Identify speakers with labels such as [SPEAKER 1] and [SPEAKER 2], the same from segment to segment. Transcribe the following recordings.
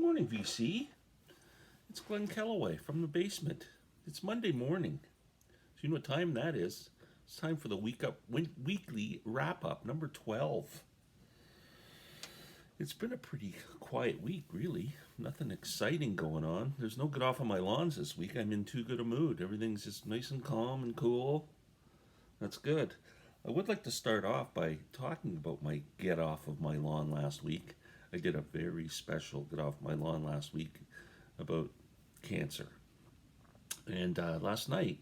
[SPEAKER 1] morning, VC. It's Glen Kellaway from the basement. It's Monday morning. So you know what time that is? It's time for the weekly wrap-up, number 12. It's been a pretty quiet week, really. Nothing exciting going on. There's no get off on my lawns this week. I'm in too good a mood. Everything's just nice and calm and cool. That's good. I would like to start off by talking about my get off of my lawn last week. I did a very special get off my lawn last week about cancer. And last night,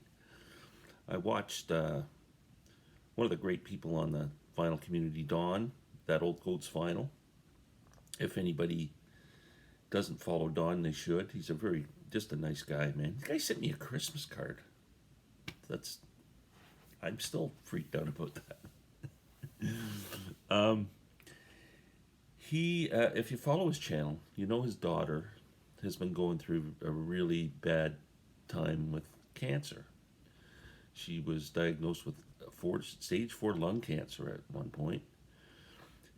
[SPEAKER 1] I watched one of the great people on the vinyl community, Don, that Old Goats vinyl. If anybody doesn't follow Don, they should. He's just a nice guy, man. The guy sent me a Christmas card. I'm still freaked out about that. If you follow his channel, you know his daughter has been going through a really bad time with cancer. She was diagnosed with stage 4 lung cancer at one point,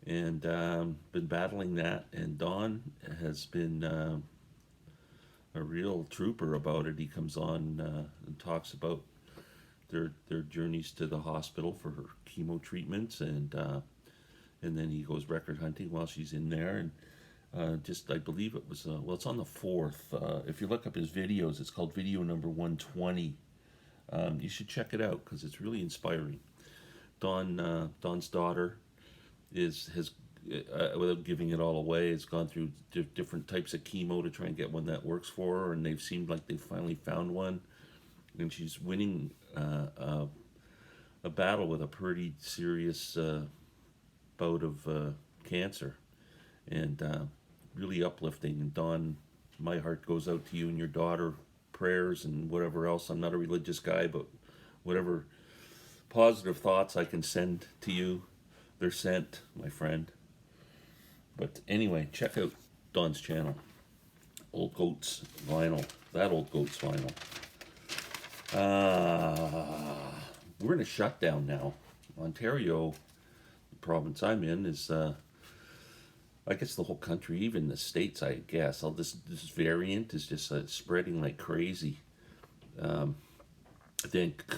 [SPEAKER 1] and been battling that. And Don has been a real trooper about it. He comes on and talks about their journeys to the hospital for her chemo treatments, and then he goes record hunting while she's in there. And I believe it was it's on the 4th. If you look up his videos, it's called video number 120. You should check it out because it's really inspiring. Don's daughter has without giving it all away, has gone through different types of chemo to try and get one that works for her, and they've seemed like they finally found one, and she's winning a battle with a pretty serious bout of cancer, and really uplifting. And Don, my heart goes out to you and your daughter, prayers and whatever else. I'm not a religious guy, but whatever positive thoughts I can send to you, they're sent, my friend. But anyway, check out Don's channel, Old Goats Vinyl, that Old Goats Vinyl. We're in a shutdown now. Ontario, the province I'm in, is I guess the whole country, even the States, I guess. This variant is just spreading like crazy. The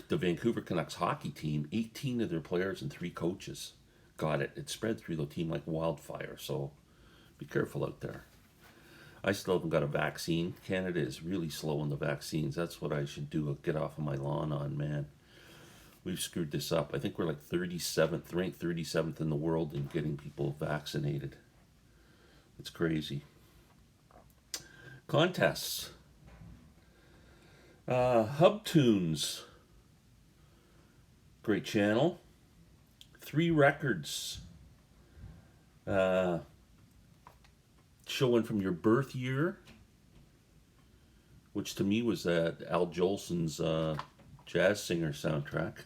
[SPEAKER 1] Vancouver Canucks hockey team, 18 of their players and 3 coaches got it. It spread through the team like wildfire, so be careful out there. I still haven't got a vaccine. Canada is really slow on the vaccines. That's what I should do, get off of my lawn on, man. We've screwed this up. I think we're like 37th, ranked 37th in the world in getting people vaccinated. It's crazy. Contests. Hub Tunes. Great channel. 3 records. Showing from your birth year, which to me was Al Jolson's Jazz Singer soundtrack.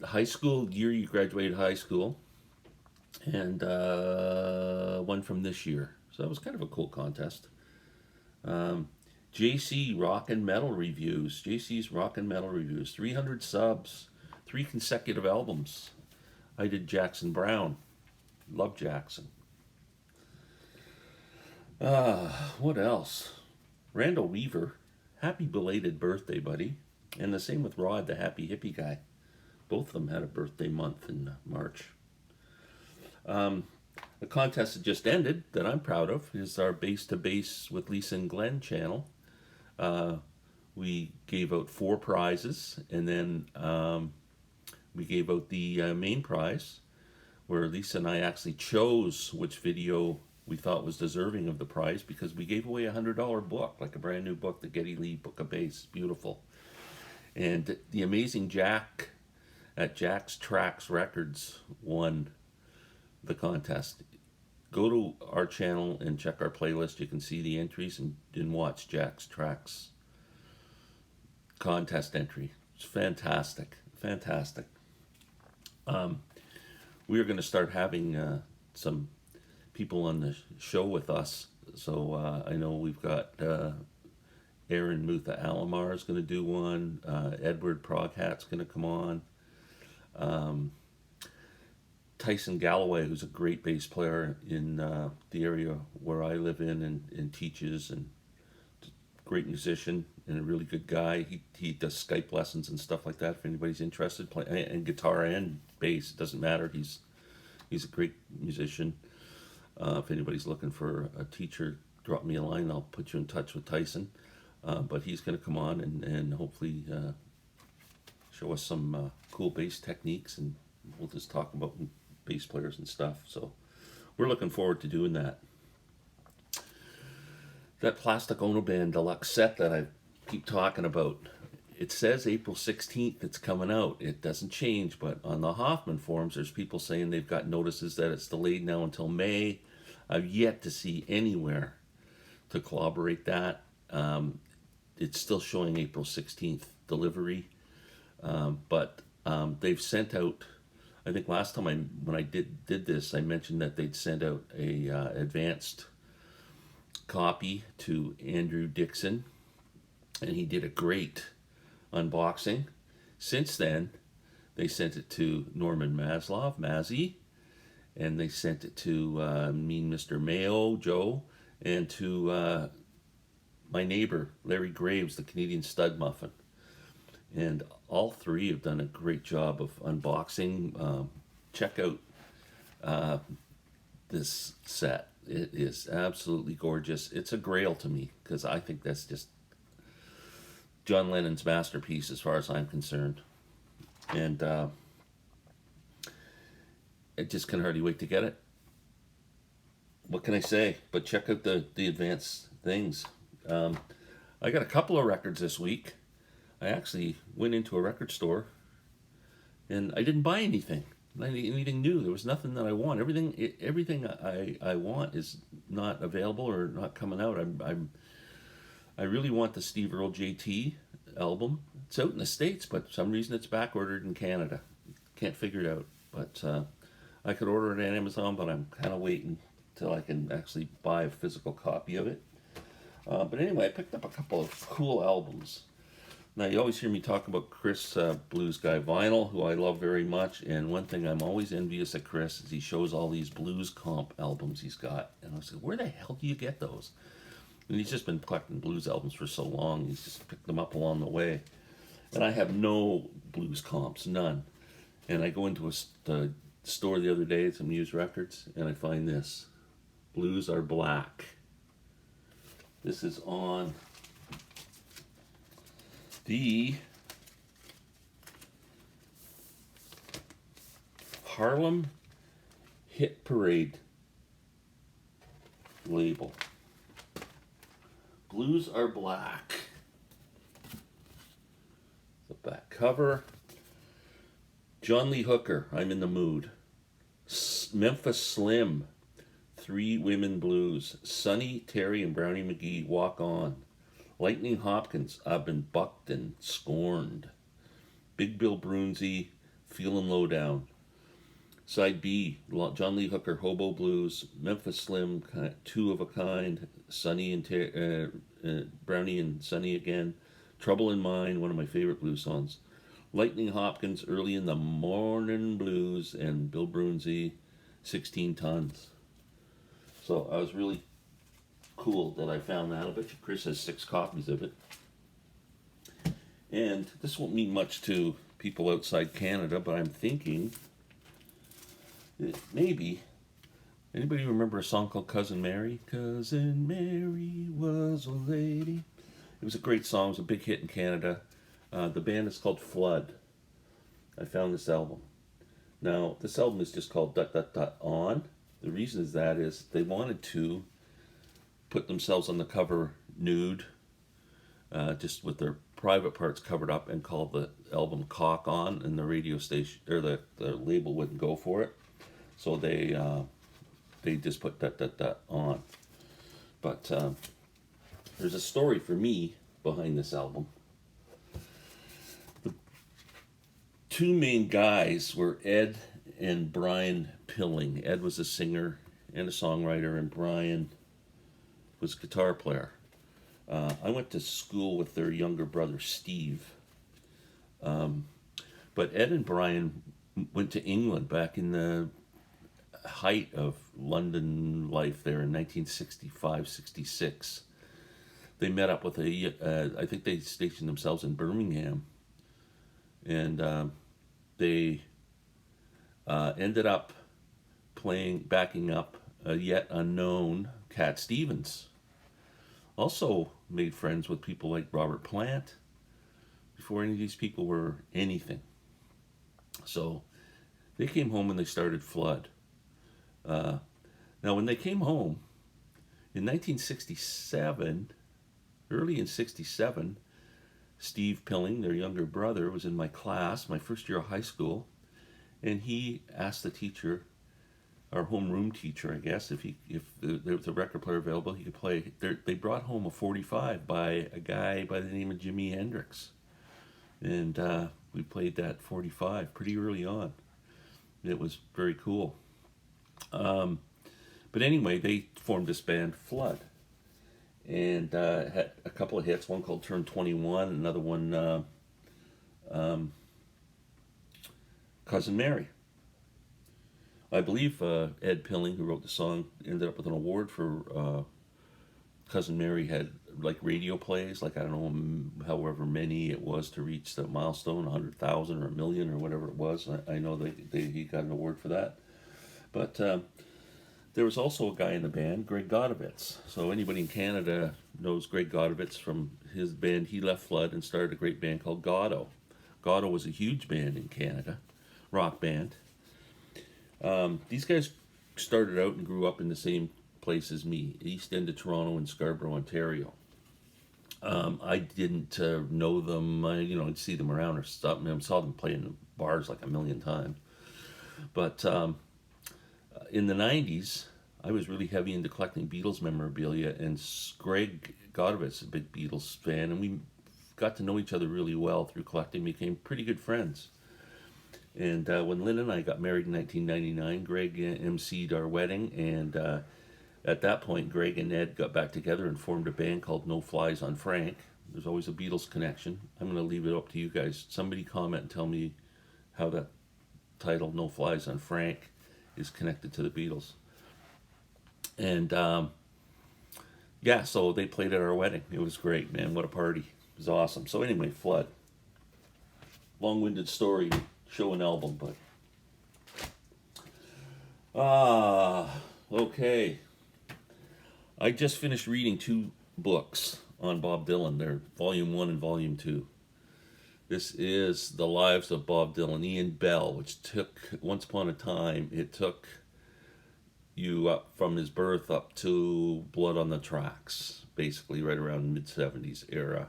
[SPEAKER 1] High school year you graduated high school, and one from this year. So that was kind of a cool contest. JC Rock and Metal Reviews. JC's Rock and Metal Reviews. 300 subs. 3 consecutive albums. I did Jackson Browne. Love Jackson. What else? Randall Weaver. Happy belated birthday, buddy. And the same with Rod, the happy hippie guy. Both of them had a birthday month in March. The contest that just ended, that I'm proud of, is our Base to Base with Lisa and Glenn channel. We gave out 4 prizes, and then we gave out the main prize, where Lisa and I actually chose which video we thought was deserving of the prize, because we gave away a $100 book, like a brand new book, the Geddy Lee Book of Bass. Beautiful. And the amazing Jack at Jack's Tracks Records won the contest. Go to our channel and check our playlist. You can see the entries and watch Jack's Tracks contest entry. It's fantastic. Fantastic. We are going to start having some people on the show with us. So I know we've got Aaron Mutha Alomar is going to do one. Edward Proghat's going to come on. Tyson Galloway, who's a great bass player in the area where I live in and teaches, and great musician and a really good guy. He does Skype lessons and stuff like that if anybody's interested. And guitar and bass, it doesn't matter. He's a great musician. If anybody's looking for a teacher, drop me a line. I'll put you in touch with Tyson. But he's going to come on and hopefully show us some cool bass techniques, and we'll just talk about bass players and stuff. So we're looking forward to doing that. That Plastic Ono Band deluxe set that I keep talking about, it says April 16th it's coming out. It doesn't change, but on the Hoffman forums, there's people saying they've got notices that it's delayed now until May. I've yet to see anywhere to corroborate that. It's still showing April 16th delivery, but they've sent out, I think last time when I did this, I mentioned that they'd sent out a advanced copy to Andrew Dixon, and he did a great unboxing. Since then, they sent it to Norman Maslov, Mazzy, and they sent it to Mean Mr. Mayo, Joe, and to my neighbor, Larry Graves, the Canadian Stud Muffin. And all three have done a great job of unboxing. Check out this set. It is absolutely gorgeous. It's a grail to me, because I think that's just John Lennon's masterpiece as far as I'm concerned. And I just can hardly wait to get it. What can I say? But check out the advanced things. I got a couple of records this week. I actually went into a record store and I didn't buy anything new. There was nothing that I want. Everything I want is not available or not coming out. I really want the Steve Earle JT album. It's out in the States, but for some reason it's back ordered in Canada. Can't figure it out. But I could order it on Amazon, but I'm kind of waiting till I can actually buy a physical copy of it. But anyway, I picked up a couple of cool albums. Now, you always hear me talk about Chris Blues Guy Vinyl, who I love very much. And one thing I'm always envious of Chris is he shows all these blues comp albums he's got. And I said, where the hell do you get those? And he's just been collecting blues albums for so long. He's just picked them up along the way. And I have no blues comps, none. And I go into a store the other day, some used records, and I find this. Blues Are Black. This is on the Harlem Hit Parade label. Blues Are Black. The back cover. John Lee Hooker, I'm in the Mood. Memphis Slim, Three Women Blues. Sonny, Terry, and Brownie McGee, Walk On. Lightning Hopkins, I've Been Bucked and Scorned. Big Bill Broonzy, Feelin' Low Down. Side B, John Lee Hooker, Hobo Blues. Memphis Slim, Two of a Kind. Sonny and Brownie and Sonny again. Trouble in Mind, one of my favorite blues songs. Lightning Hopkins, Early in the Morning Blues, and Bill Broonzy, 16 Tons. So I was really cool that I found that. I bet you Chris has 6 copies of it. And this won't mean much to people outside Canada, but I'm thinking maybe. Anybody remember a song called Cousin Mary? Cousin Mary was a lady. It was a great song. It was a big hit in Canada. The band is called Flood. I found this album. Now, this album is just called Dot Dot Dot On. The reason is they wanted to put themselves on the cover nude, just with their private parts covered up, and call the album Cock On, and the radio station or the label wouldn't go for it, so they just put Dot Dot Dot On. But there's a story for me behind this album. The two main guys were Ed and Brian Pilling. Ed was a singer and a songwriter, and Brian was a guitar player. I went to school with their younger brother, Steve. But Ed and Brian went to England back in the height of London life there in 1965, 66. They met up with I think they stationed themselves in Birmingham, and they ended up backing up a yet unknown Cat Stevens. Also made friends with people like Robert Plant before any of these people were anything. So they came home and they started Flood. Now, when they came home in 1967, early in 67, Steve Pilling, their younger brother, was in my class, my first year of high school, and he asked the teacher, our homeroom teacher, I guess, if there was a record player available, he could play. They brought home a 45 by a guy by the name of Jimi Hendrix, and we played that 45 pretty early on. It was very cool. But anyway, they formed this band, Flood, and had a couple of hits. One called "Turn 21," another one, "Cousin Mary." I believe Ed Pilling, who wrote the song, ended up with an award for Cousin Mary. Had like radio plays, like I don't know, however many it was to reach the milestone, 100,000 or a million or whatever it was. I know he got an award for that. But there was also a guy in the band, Greg Godovitz. So anybody in Canada knows Greg Godovitz from his band. He left Flood and started a great band called Goddo. Goddo was a huge band in Canada, rock band. These guys started out and grew up in the same place as me, east end of Toronto in Scarborough, Ontario. I didn't know them. I'd see them around or stuff. I saw them play in bars like a million times. But in the 90s, I was really heavy into collecting Beatles memorabilia, and Greg Godovitz, a big Beatles fan, and we got to know each other really well through collecting, became pretty good friends. And when Lynn and I got married in 1999, Greg emceed our wedding, and at that point, Greg and Ed got back together and formed a band called No Flies on Frank. There's always a Beatles connection. I'm going to leave it up to you guys. Somebody comment and tell me how that title, No Flies on Frank, is connected to the Beatles. And yeah, so they played at our wedding. It was great, man. What a party. It was awesome. So anyway, Flood. Long-winded story, show an album, but okay. I just finished reading 2 books on Bob Dylan. They're Volume 1 and Volume 2. This is The Lives of Bob Dylan, Ian Bell, which took, once upon a time, it took you up from his birth up to Blood on the Tracks, basically right around mid-70s era.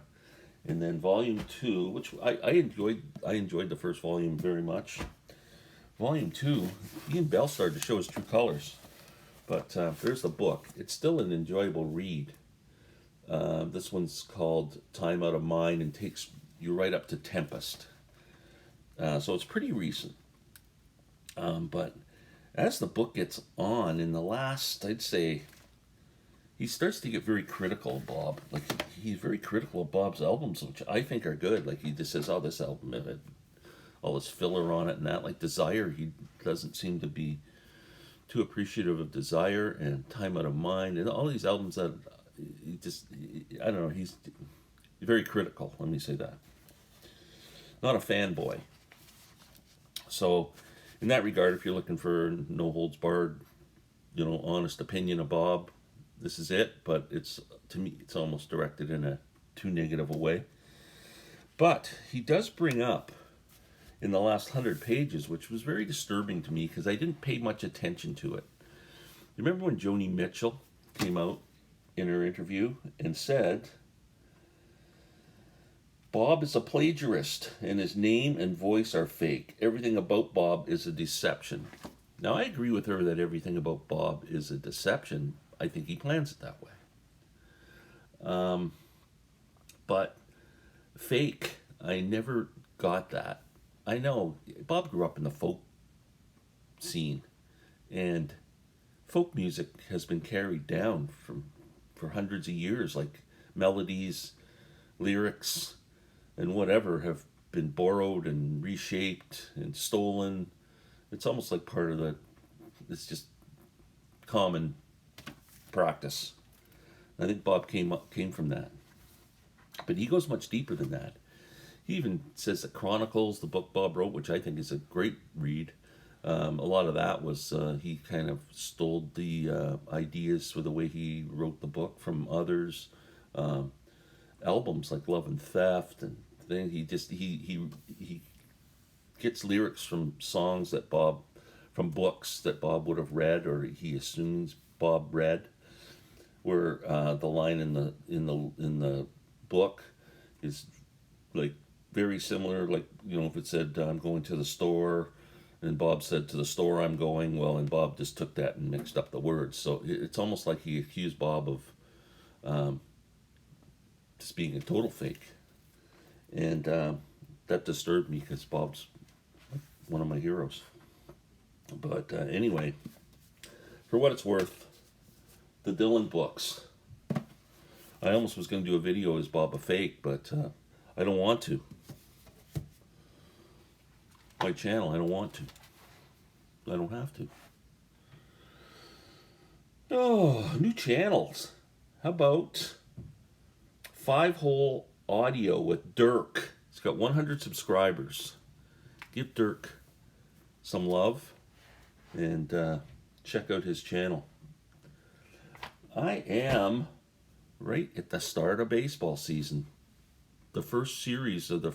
[SPEAKER 1] And then Volume 2, which I enjoyed the first volume very much. Volume 2, Ian Bell started to show his true colors. But there's the book. It's still an enjoyable read. This one's called Time Out of Mind and takes you right up to Tempest. So it's pretty recent. But as the book gets on, in the last, I'd say, he starts to get very critical of Bob. Like, he's very critical of Bob's albums, which I think are good. Like, he just says, oh, this album, it had all this filler on it and that. Like Desire, he doesn't seem to be too appreciative of Desire and Time Out of Mind and all these albums that he just, I don't know, he's very critical, let me say that. Not a fanboy. So, in that regard, if you're looking for no holds barred, honest opinion of Bob, this is it. But to me, it's almost directed in a too negative a way. But he does bring up in the last 100 pages, which was very disturbing to me because I didn't pay much attention to it. You remember when Joni Mitchell came out in her interview and said, Bob is a plagiarist, and his name and voice are fake. Everything about Bob is a deception. Now, I agree with her that everything about Bob is a deception. I think he plans it that way. But fake, I never got that. I know Bob grew up in the folk scene, and folk music has been carried down for hundreds of years. Like melodies, lyrics, and whatever have been borrowed and reshaped and stolen. It's almost like part of the It's just common practice. I think Bob came from that. But he goes much deeper than that. He even says that Chronicles, the book Bob wrote, which I think is a great read, a lot of that was he kind of stole the ideas for the way he wrote the book from others. Albums like Love and Theft and things. He gets lyrics from songs that from books that Bob would have read, or he assumes Bob read. Where the line in the book is like very similar, like, you know, if it said I'm going to the store, and Bob said to the store I'm going, well, and Bob just took that and mixed up the words. So it's almost like he accused Bob of just being a total fake, and that disturbed me because Bob's one of my heroes. But anyway, for what it's worth, the Dylan books. I almost was going to do a video as Bob a fake, but I don't want to. My channel, I don't want to. I don't have to. Oh, new channels. How about Fivehole Audio with Dirk? He's got 100 subscribers. Give Dirk some love and check out his channel. I am right at the start of baseball season. The first series of the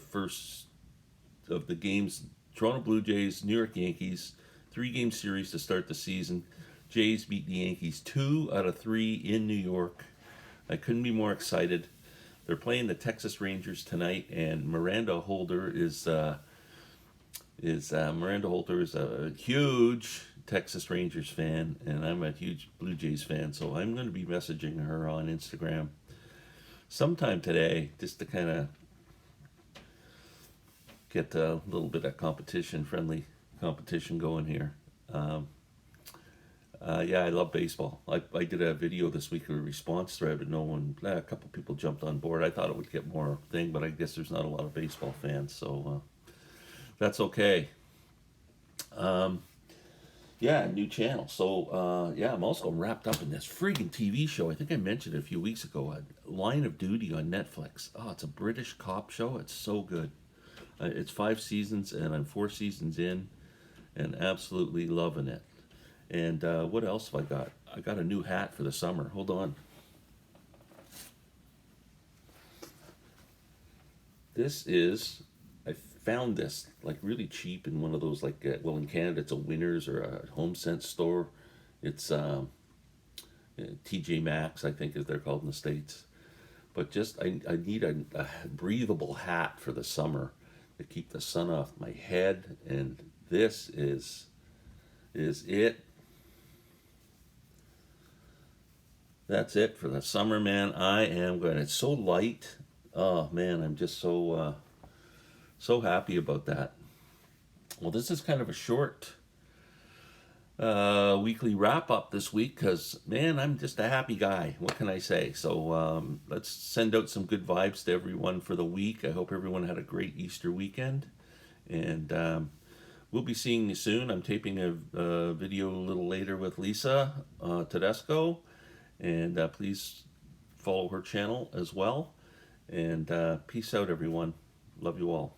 [SPEAKER 1] games, Toronto Blue Jays, New York Yankees, 3-game series to start the season. Jays beat the Yankees 2 out of 3 in New York. I couldn't be more excited. They're playing the Texas Rangers tonight, and Miranda Holder is a huge Texas Rangers fan, and I'm a huge Blue Jays fan, so I'm going to be messaging her on Instagram sometime today just to kind of get a little bit of friendly competition going here. Yeah, I love baseball. I did a video this week, a response thread, but a couple people jumped on board. I thought it would get more thing, but I guess there's not a lot of baseball fans, so that's okay. Yeah, new channel. So, yeah, I'm also wrapped up in this freaking TV show. I think I mentioned it a few weeks ago, Line of Duty on Netflix. Oh, it's a British cop show. It's so good. It's 5 seasons, and I'm 4 seasons in, and absolutely loving it. And what else have I got? I got a new hat for the summer. Hold on. I found this like really cheap in one of those, like, well, in Canada it's a Winners or a Home Sense store. It's TJ Maxx, I think, as they're called in the States. But just I need a breathable hat for the summer to keep the sun off my head, and this is it. That's it for the summer, man. I am going. It's so light. Oh man, I'm just so happy about that. Well, this is kind of a short weekly wrap up this week because, man, I'm just a happy guy. What can I say? So let's send out some good vibes to everyone for the week. I hope everyone had a great Easter weekend, and we'll be seeing you soon. I'm taping a video a little later with Lisa Tedesco, and please follow her channel as well. And peace out, everyone. Love you all.